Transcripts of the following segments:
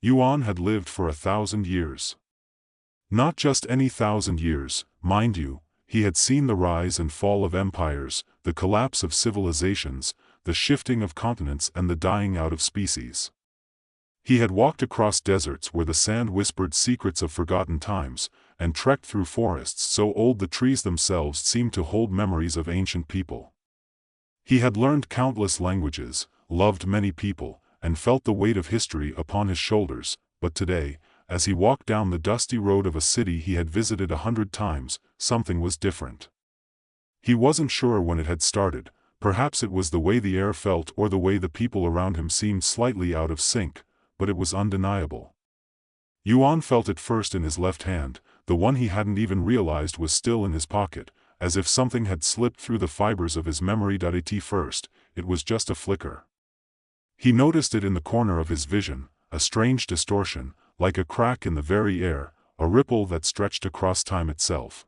Yuan had lived for 1,000 years. Not just any 1,000 years, mind you. He had seen the rise and fall of empires, the collapse of civilizations, the shifting of continents and the dying out of species. He had walked across deserts where the sand whispered secrets of forgotten times, and trekked through forests so old the trees themselves seemed to hold memories of ancient people. He had learned countless languages, loved many people, and felt the weight of history upon his shoulders, but today, as he walked down the dusty road of a city he had visited 100 times, something was different. He wasn't sure when it had started. Perhaps it was the way the air felt or the way the people around him seemed slightly out of sync, but it was undeniable. Yuan felt it first in his left hand, the one he hadn't even realized was still in his pocket, as if something had slipped through the fibers of his memory. At first, it was just a flicker. He noticed it in the corner of his vision, a strange distortion, like a crack in the very air, a ripple that stretched across time itself.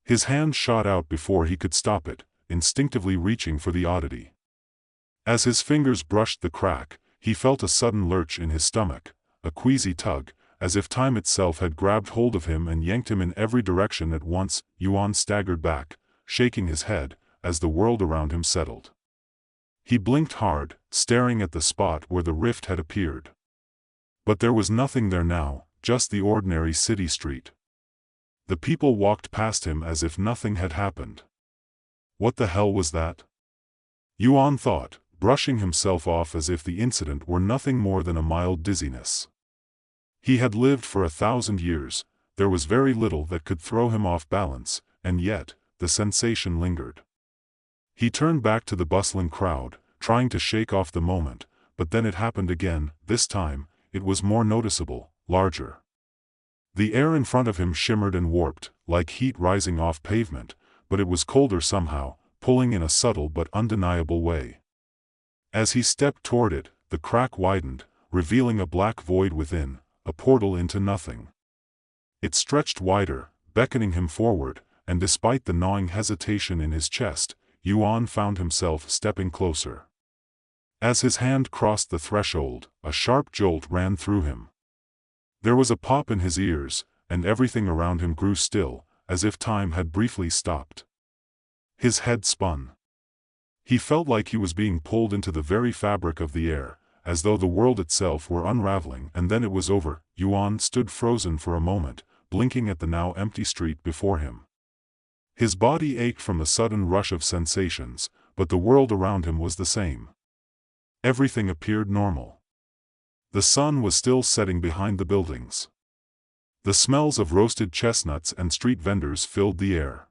His hand shot out before he could stop it, instinctively reaching for the oddity. As his fingers brushed the crack, he felt a sudden lurch in his stomach, a queasy tug, as if time itself had grabbed hold of him and yanked him in every direction at once. Yuan staggered back, shaking his head, as the world around him settled. He blinked hard, staring at the spot where the rift had appeared. But there was nothing there now, just the ordinary city street. The people walked past him as if nothing had happened. What the hell was that? Yuan thought, brushing himself off as if the incident were nothing more than a mild dizziness. He had lived for 1,000 years, there was very little that could throw him off balance, and yet, the sensation lingered. He turned back to the bustling crowd, trying to shake off the moment, but then it happened again. This time, it was more noticeable, larger. The air in front of him shimmered and warped, like heat rising off pavement, but it was colder somehow, pulling in a subtle but undeniable way. As he stepped toward it, the crack widened, revealing a black void within, a portal into nothing. It stretched wider, beckoning him forward, and despite the gnawing hesitation in his chest, Yuan found himself stepping closer. As his hand crossed the threshold, a sharp jolt ran through him. There was a pop in his ears, and everything around him grew still, as if time had briefly stopped. His head spun. He felt like he was being pulled into the very fabric of the air, as though the world itself were unraveling, and then it was over. Yuan stood frozen for a moment, blinking at the now empty street before him. His body ached from the sudden rush of sensations, but the world around him was the same. Everything appeared normal. The sun was still setting behind the buildings. The smells of roasted chestnuts and street vendors filled the air.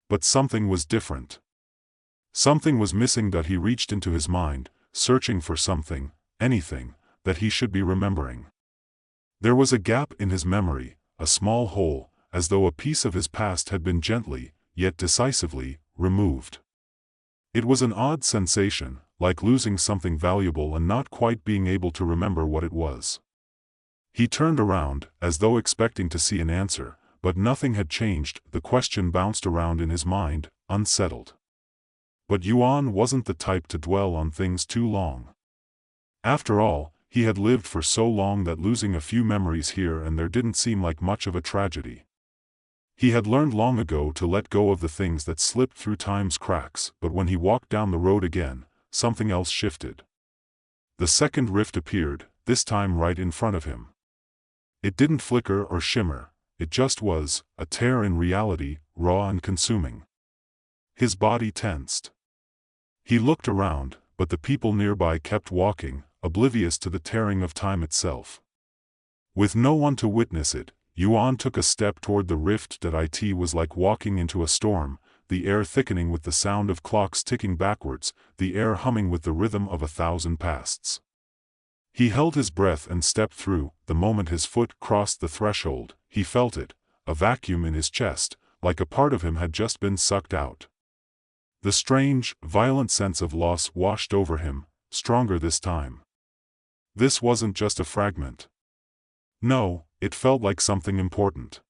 But something was different. Something was missing. He reached into his mind, searching for something, anything, that he should be remembering. There was a gap in his memory, a small hole, as though a piece of his past had been gently, yet decisively, removed. It was an odd sensation, like losing something valuable and not quite being able to remember what it was. He turned around, as though expecting to see an answer, but nothing had changed. The question bounced around in his mind, unsettled. But Yuan wasn't the type to dwell on things too long. After all, he had lived for so long that losing a few memories here and there didn't seem like much of a tragedy. He had learned long ago to let go of the things that slipped through time's cracks, but when he walked down the road again, something else shifted. The second rift appeared, this time right in front of him. It didn't flicker or shimmer, it just was, a tear in reality, raw and consuming. His body tensed. He looked around, but the people nearby kept walking, oblivious to the tearing of time itself. With no one to witness it, Yuan took a step toward the rift. It was like walking into a storm, the air thickening with the sound of clocks ticking backwards, the air humming with the rhythm of 1,000 pasts. He held his breath and stepped through. The moment his foot crossed the threshold, he felt it, a vacuum in his chest, like a part of him had just been sucked out. The strange, violent sense of loss washed over him, stronger this time. This wasn't just a fragment. No, it felt like something important.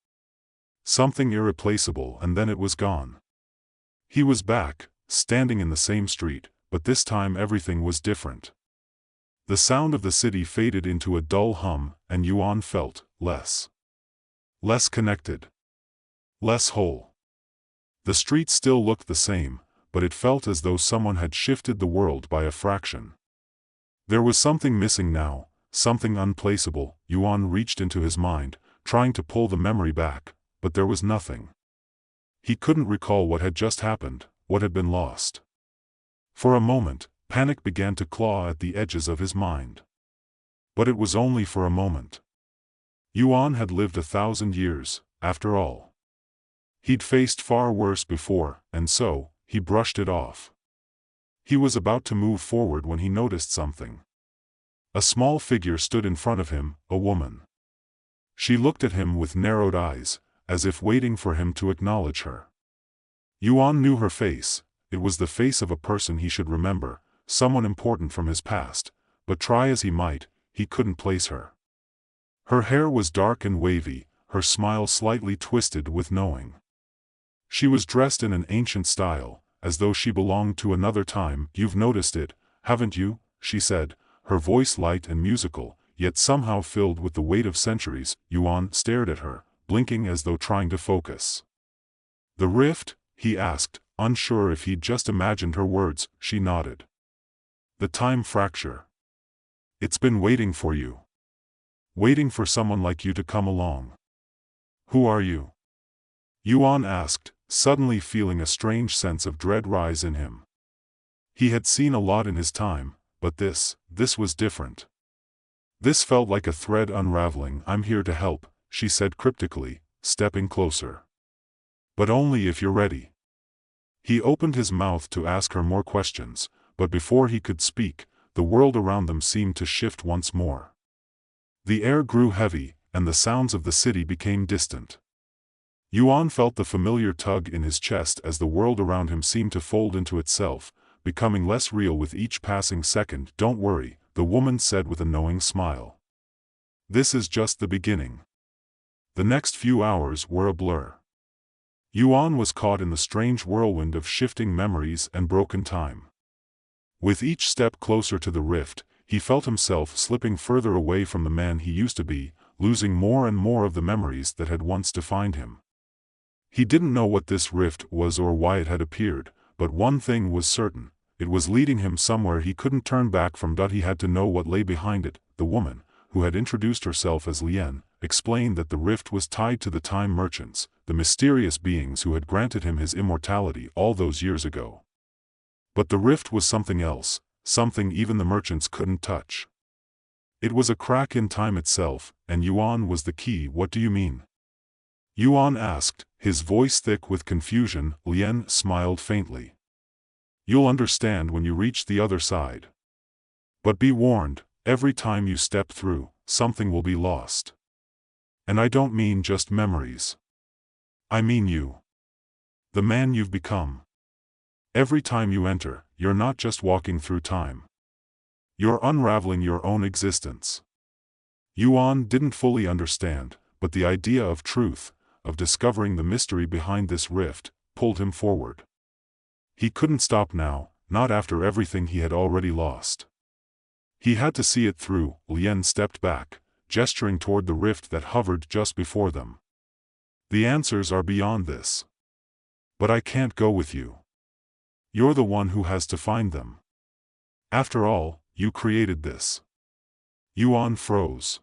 Something irreplaceable, and then it was gone. He was back, standing in the same street, but this time everything was different. The sound of the city faded into a dull hum, and Yuan felt less connected, less whole. The street still looked the same, but it felt as though someone had shifted the world by a fraction. There was something missing now, something unplaceable. Yuan reached into his mind, trying to pull the memory back, but there was nothing. He couldn't recall what had just happened, what had been lost. For a moment, panic began to claw at the edges of his mind. But it was only for a moment. Yuan had lived 1,000 years, after all. He'd faced far worse before, and so, he brushed it off. He was about to move forward when he noticed something. A small figure stood in front of him, a woman. She looked at him with narrowed eyes, as if waiting for him to acknowledge her. Yuan knew her face. It was the face of a person he should remember, someone important from his past, but try as he might, he couldn't place her. Her hair was dark and wavy, her smile slightly twisted with knowing. She was dressed in an ancient style, as though she belonged to another time. "You've noticed it, haven't you?" she said, her voice light and musical, yet somehow filled with the weight of centuries. Yuan stared at her, blinking as though trying to focus. "The rift?" he asked, unsure if he'd just imagined her words. She nodded. "The time fracture. It's been waiting for you. Waiting for someone like you to come along." "Who are you?" Yuan asked, suddenly feeling a strange sense of dread rise in him. He had seen a lot in his time, but this was different. This felt like a thread unraveling. "I'm here to help," she said cryptically, stepping closer. "But only if you're ready." He opened his mouth to ask her more questions, but before he could speak, the world around them seemed to shift once more. The air grew heavy, and the sounds of the city became distant. Yuan felt the familiar tug in his chest as the world around him seemed to fold into itself, becoming less real with each passing second. "Don't worry," the woman said with a knowing smile. "This is just the beginning." The next few hours were a blur. Yuan was caught in the strange whirlwind of shifting memories and broken time. With each step closer to the rift, he felt himself slipping further away from the man he used to be, losing more and more of the memories that had once defined him. He didn't know what this rift was or why it had appeared, but one thing was certain: it was leading him somewhere he couldn't turn back from. He had to know what lay behind it. The woman, who had introduced herself as Lian, explained that the rift was tied to the time merchants, the mysterious beings who had granted him his immortality all those years ago. But the rift was something else, something even the merchants couldn't touch. It was a crack in time itself, and Yuan was the key. "What do you mean?" Yuan asked, his voice thick with confusion. Lian smiled faintly. "You'll understand when you reach the other side. But be warned, every time you step through, something will be lost. And I don't mean just memories. I mean you. The man you've become. Every time you enter, you're not just walking through time. You're unraveling your own existence." Yuan didn't fully understand, but the idea of truth, of discovering the mystery behind this rift, pulled him forward. He couldn't stop now, not after everything he had already lost. He had to see it through. Lian stepped back, gesturing toward the rift that hovered just before them. "The answers are beyond this. But I can't go with you. You're the one who has to find them. After all, you created this." Yuan froze.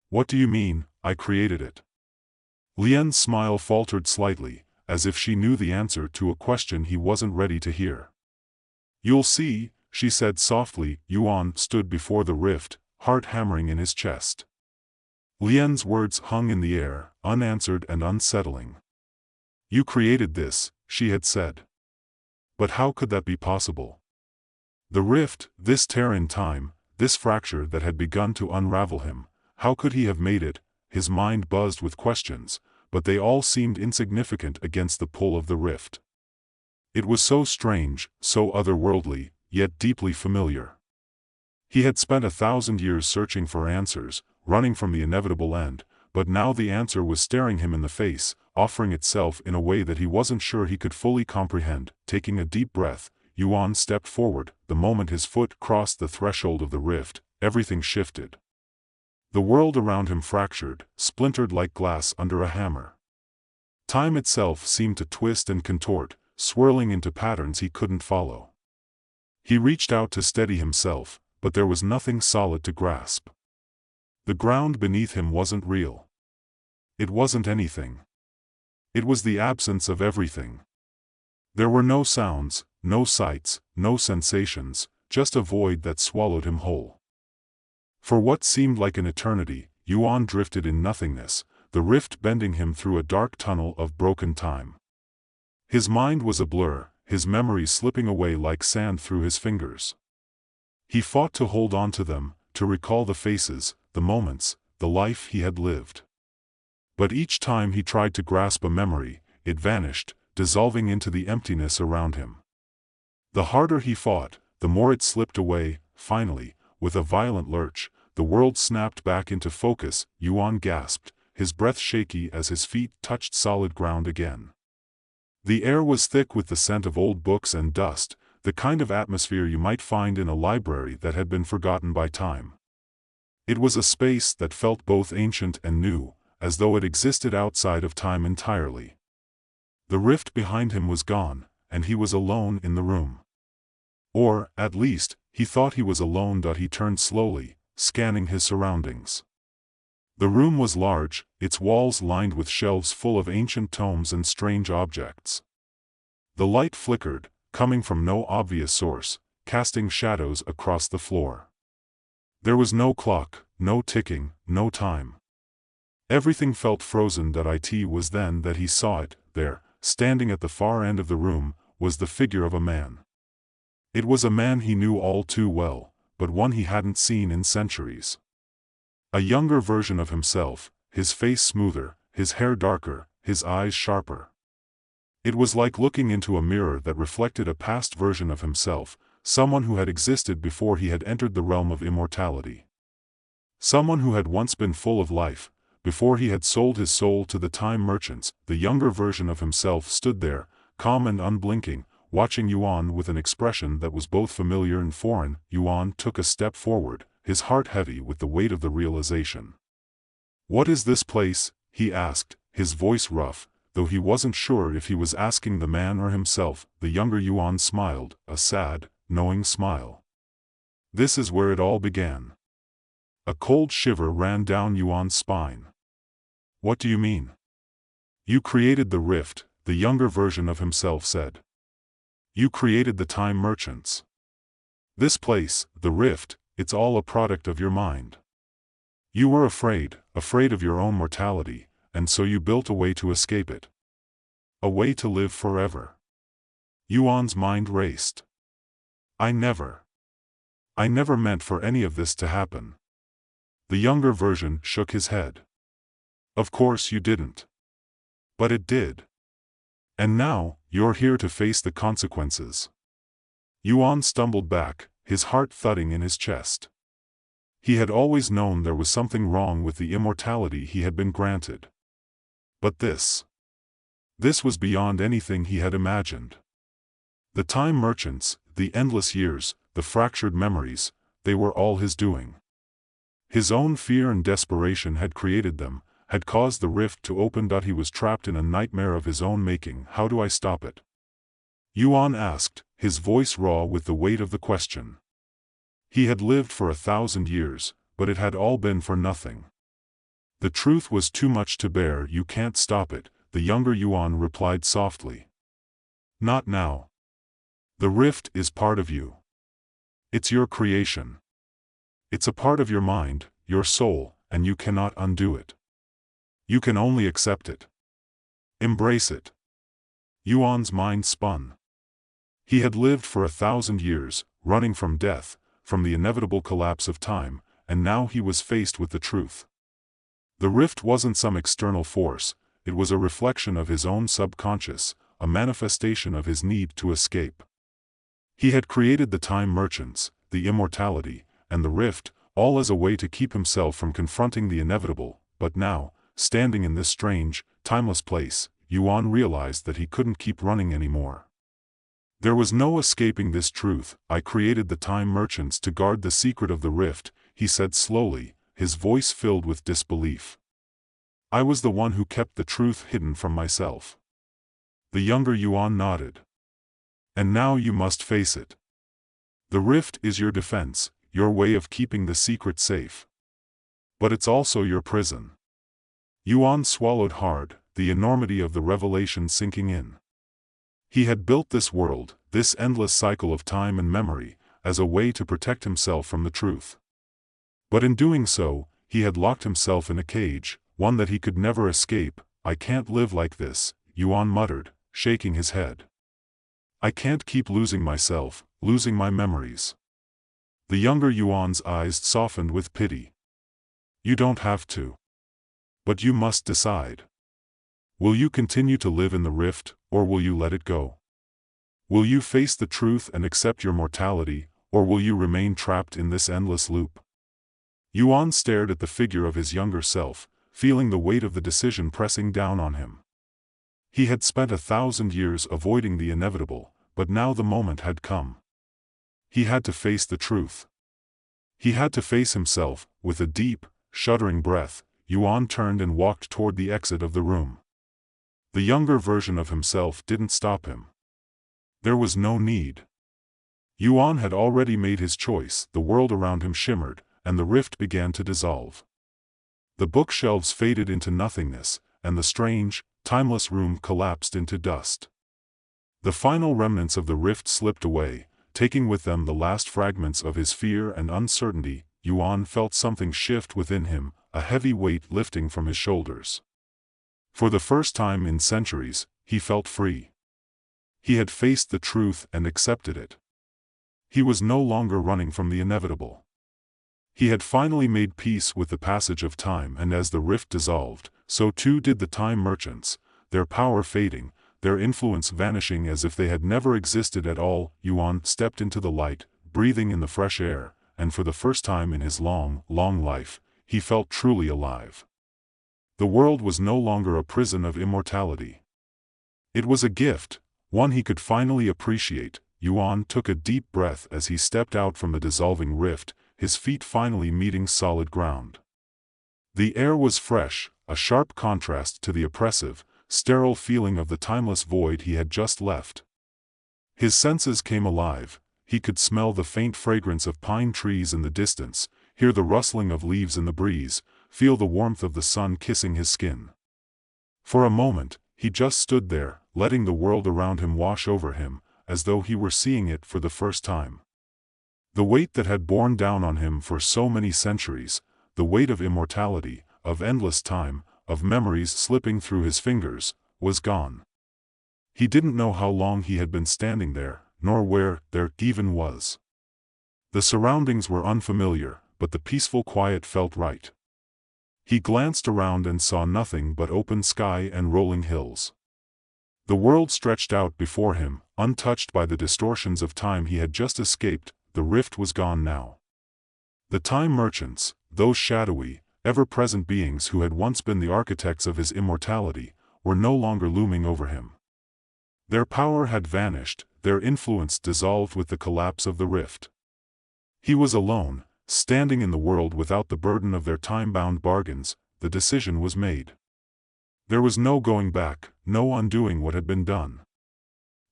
"What do you mean, I created it?" Lian's smile faltered slightly, as if she knew the answer to a question he wasn't ready to hear. "You'll see," she said softly. Yuan stood before the rift, heart hammering in his chest. Lian's words hung in the air, unanswered and unsettling. "You created this," she had said. But how could that be possible? The rift, this tear in time, this fracture that had begun to unravel him, how could he have made it? His mind buzzed with questions, but they all seemed insignificant against the pull of the rift. It was so strange, so otherworldly, yet deeply familiar. He had spent 1,000 years searching for answers, running from the inevitable end, but now the answer was staring him in the face, offering itself in a way that he wasn't sure he could fully comprehend. Taking a deep breath, Yuan stepped forward. The moment his foot crossed the threshold of the rift, everything shifted. The world around him fractured, splintered like glass under a hammer. Time itself seemed to twist and contort, swirling into patterns he couldn't follow. He reached out to steady himself, but there was nothing solid to grasp. The ground beneath him wasn't real. It wasn't anything. It was the absence of everything. There were no sounds, no sights, no sensations, just a void that swallowed him whole. For what seemed like an eternity, Yuan drifted in nothingness, the rift bending him through a dark tunnel of broken time. His mind was a blur, his memories slipping away like sand through his fingers. He fought to hold on to them, to recall the faces, the moments, the life he had lived. But each time he tried to grasp a memory, it vanished, dissolving into the emptiness around him. The harder he fought, the more it slipped away. Finally, with a violent lurch, the world snapped back into focus. Yuan gasped, his breath shaky as his feet touched solid ground again. The air was thick with the scent of old books and dust, the kind of atmosphere you might find in a library that had been forgotten by time. It was a space that felt both ancient and new, as though it existed outside of time entirely. The rift behind him was gone, and he was alone in the room. Or, at least, he thought he was alone. He turned slowly, scanning his surroundings. The room was large, its walls lined with shelves full of ancient tomes and strange objects. The light flickered, coming from no obvious source, casting shadows across the floor. There was no clock, no ticking, no time. Everything felt frozen. It was then that he saw it. There, standing at the far end of the room, was the figure of a man. It was a man he knew all too well, but one he hadn't seen in centuries. A younger version of himself, his face smoother, his hair darker, his eyes sharper. It was like looking into a mirror that reflected a past version of himself, someone who had existed before he had entered the realm of immortality. Someone who had once been full of life, before he had sold his soul to the time merchants. The younger version of himself stood there, calm and unblinking, watching Yuan with an expression that was both familiar and foreign. Yuan took a step forward, his heart heavy with the weight of the realization. "What is this place?" he asked, his voice rough, though he wasn't sure if he was asking the man or himself. The younger Yuan smiled, a sad, knowing smile. "This is where it all began." A cold shiver ran down Yuan's spine. "What do you mean?" "You created the rift," the younger version of himself said. "You created the time merchants. This place, the rift, it's all a product of your mind. You were afraid of your own mortality, and so you built a way to escape it. A way to live forever." Yuan's mind raced. I never meant for any of this to happen." The younger version shook his head. "Of course you didn't. But it did. And now, you're here to face the consequences." Yuan stumbled back, his heart thudding in his chest. He had always known there was something wrong with the immortality he had been granted. But this was beyond anything he had imagined. The time merchants, the endless years, the fractured memories, they were all his doing. His own fear and desperation had created them, had caused the rift to open. He was trapped in a nightmare of his own making. "How do I stop it?" Yuan asked, his voice raw with the weight of the question. He had lived for 1,000 years, but it had all been for nothing. The truth was too much to bear. "You can't stop it," the younger Yuan replied softly. "Not now. The rift is part of you. It's your creation. It's a part of your mind, your soul, and you cannot undo it. You can only accept it. Embrace it." Yuan's mind spun. He had lived for 1,000 years, running from death, from the inevitable collapse of time, and now he was faced with the truth. The rift wasn't some external force, it was a reflection of his own subconscious, a manifestation of his need to escape. He had created the time merchants, the immortality, and the rift, all as a way to keep himself from confronting the inevitable. But now, standing in this strange, timeless place, Yuan realized that he couldn't keep running anymore. There was no escaping this truth. I created the time merchants to guard the secret of the rift, he said slowly, his voice filled with disbelief. I was the one who kept the truth hidden from myself. The younger Yuan nodded. And now you must face it. The rift is your defense, your way of keeping the secret safe. But it's also your prison. Yuan swallowed hard, the enormity of the revelation sinking in. He had built this world, this endless cycle of time and memory, as a way to protect himself from the truth. But in doing so, he had locked himself in a cage, one that he could never escape. I can't live like this, Yuan muttered, shaking his head. I can't keep losing myself, losing my memories. The younger Yuan's eyes softened with pity. You don't have to. But you must decide. Will you continue to live in the rift, or will you let it go? Will you face the truth and accept your mortality, or will you remain trapped in this endless loop? Yuan stared at the figure of his younger self, feeling the weight of the decision pressing down on him. He had spent 1,000 years avoiding the inevitable, but now the moment had come. He had to face the truth. He had to face himself. With a deep, shuddering breath, Yuan turned and walked toward the exit of the room. The younger version of himself didn't stop him. There was no need. Yuan had already made his choice. The world around him shimmered, and the rift began to dissolve. The bookshelves faded into nothingness, and the strange, timeless room collapsed into dust. The final remnants of the rift slipped away, taking with them the last fragments of his fear and uncertainty. Yuan felt something shift within him, a heavy weight lifting from his shoulders. For the first time in centuries, he felt free. He had faced the truth and accepted it. He was no longer running from the inevitable. He had finally made peace with the passage of time, and as the rift dissolved, so too did the time merchants, their power fading, their influence vanishing as if they had never existed at all. Yuan stepped into the light, breathing in the fresh air, and for the first time in his long, long life, he felt truly alive. The world was no longer a prison of immortality. It was a gift, one he could finally appreciate. Yuan took a deep breath as he stepped out from the dissolving rift, his feet finally meeting solid ground. The air was fresh, a sharp contrast to the oppressive, sterile feeling of the timeless void he had just left. His senses came alive. He could smell the faint fragrance of pine trees in the distance, hear the rustling of leaves in the breeze, feel the warmth of the sun kissing his skin. For a moment, he just stood there, letting the world around him wash over him, as though he were seeing it for the first time. The weight that had borne down on him for so many centuries, the weight of immortality, of endless time, of memories slipping through his fingers, was gone. He didn't know how long he had been standing there, nor where there even was. The surroundings were unfamiliar, but the peaceful quiet felt right. He glanced around and saw nothing but open sky and rolling hills. The world stretched out before him, untouched by the distortions of time he had just escaped. The rift was gone now. The time merchants, those shadowy, ever-present beings who had once been the architects of his immortality, were no longer looming over him. Their power had vanished, their influence dissolved with the collapse of the rift. He was alone, standing in the world without the burden of their time-bound bargains. The decision was made. There was no going back, no undoing what had been done.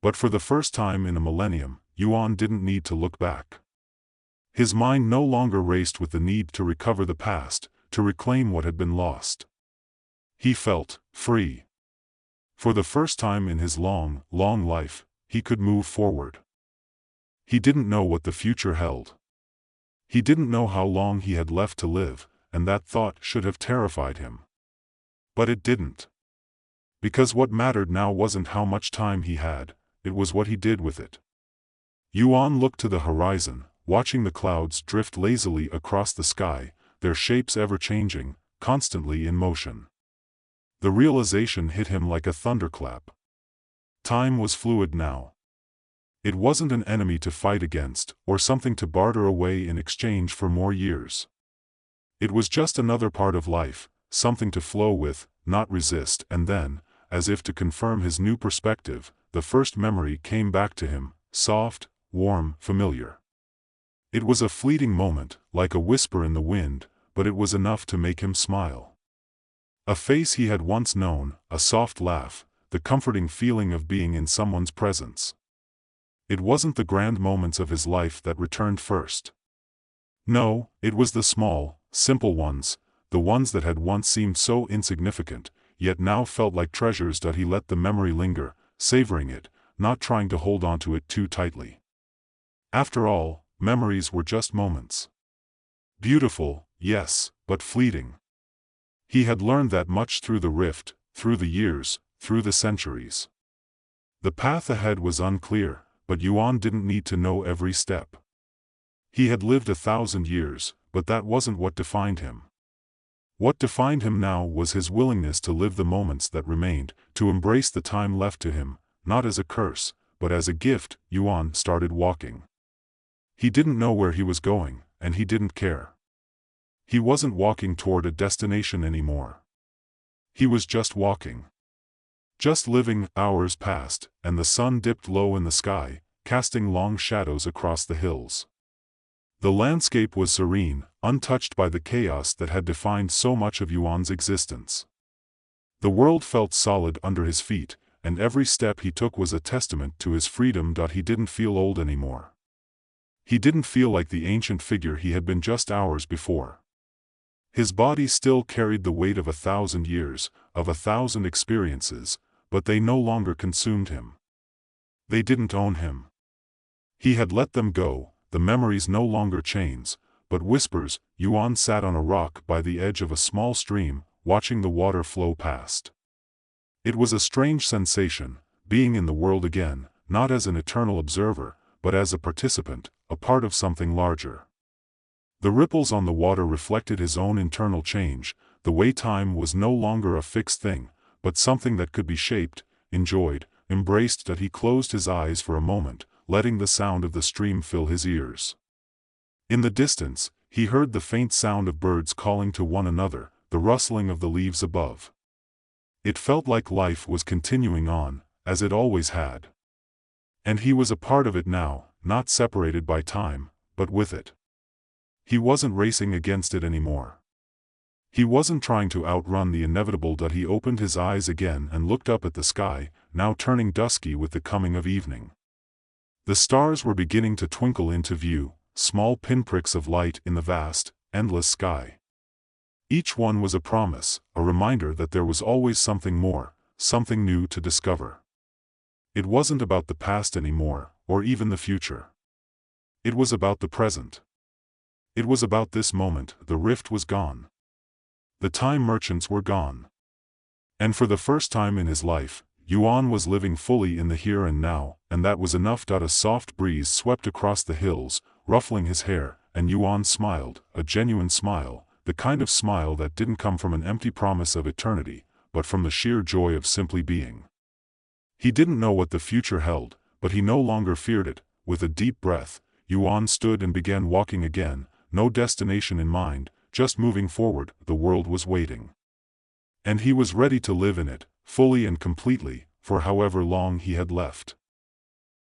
But for the first time in a millennium, Yuan didn't need to look back. His mind no longer raced with the need to recover the past, to reclaim what had been lost. He felt free. For the first time in his long, long life, he could move forward. He didn't know what the future held. He didn't know how long he had left to live, and that thought should have terrified him. But it didn't. Because what mattered now wasn't how much time he had, it was what he did with it. Yuan looked to the horizon, watching the clouds drift lazily across the sky, their shapes ever-changing, constantly in motion. The realization hit him like a thunderclap. Time was fluid now. It wasn't an enemy to fight against, or something to barter away in exchange for more years. It was just another part of life, something to flow with, not resist. And then, as if to confirm his new perspective, the first memory came back to him, soft, warm, familiar. It was a fleeting moment, like a whisper in the wind, but it was enough to make him smile. A face he had once known, a soft laugh, the comforting feeling of being in someone's presence. It wasn't the grand moments of his life that returned first. No, it was the small, simple ones, the ones that had once seemed so insignificant, yet now felt like treasures that he let the memory linger, savoring it, not trying to hold onto it too tightly. After all, memories were just moments. Beautiful, yes, but fleeting. He had learned that much through the rift, through the years, through the centuries. The path ahead was unclear, but Yuan didn't need to know every step. He had lived 1,000 years, but that wasn't what defined him. What defined him now was his willingness to live the moments that remained, to embrace the time left to him, not as a curse, but as a gift. Yuan started walking. He didn't know where he was going, and he didn't care. He wasn't walking toward a destination anymore. He was just walking. Just living. Hours passed, and the sun dipped low in the sky, casting long shadows across the hills. The landscape was serene, untouched by the chaos that had defined so much of Yuan's existence. The world felt solid under his feet, and every step he took was a testament to his freedom. He didn't feel old anymore. He didn't feel like the ancient figure he had been just hours before. His body still carried the weight of 1,000 years, of 1,000 experiences, but they no longer consumed him. They didn't own him. He had let them go, the memories no longer chains, but whispers. Yuan sat on a rock by the edge of a small stream, watching the water flow past. It was a strange sensation, being in the world again, not as an eternal observer, but as a participant, a part of something larger. The ripples on the water reflected his own internal change, the way time was no longer a fixed thing, but something that could be shaped, enjoyed, embraced. He closed his eyes for a moment, letting the sound of the stream fill his ears. In the distance, he heard the faint sound of birds calling to one another, the rustling of the leaves above. It felt like life was continuing on, as it always had. And he was a part of it now, not separated by time, but with it. He wasn't racing against it anymore. He wasn't trying to outrun the inevitable. He opened his eyes again and looked up at the sky, now turning dusky with the coming of evening. The stars were beginning to twinkle into view, small pinpricks of light in the vast, endless sky. Each one was a promise, a reminder that there was always something more, something new to discover. It wasn't about the past anymore, or even the future. It was about the present. It was about this moment. The rift was gone. The time merchants were gone. And for the first time in his life, Yuan was living fully in the here and now, and that was enough. A soft breeze swept across the hills, ruffling his hair, and Yuan smiled, a genuine smile, the kind of smile that didn't come from an empty promise of eternity, but from the sheer joy of simply being. He didn't know what the future held, but he no longer feared it. With a deep breath, Yuan stood and began walking again, no destination in mind, just moving forward. The world was waiting. And he was ready to live in it, fully and completely, for however long he had left.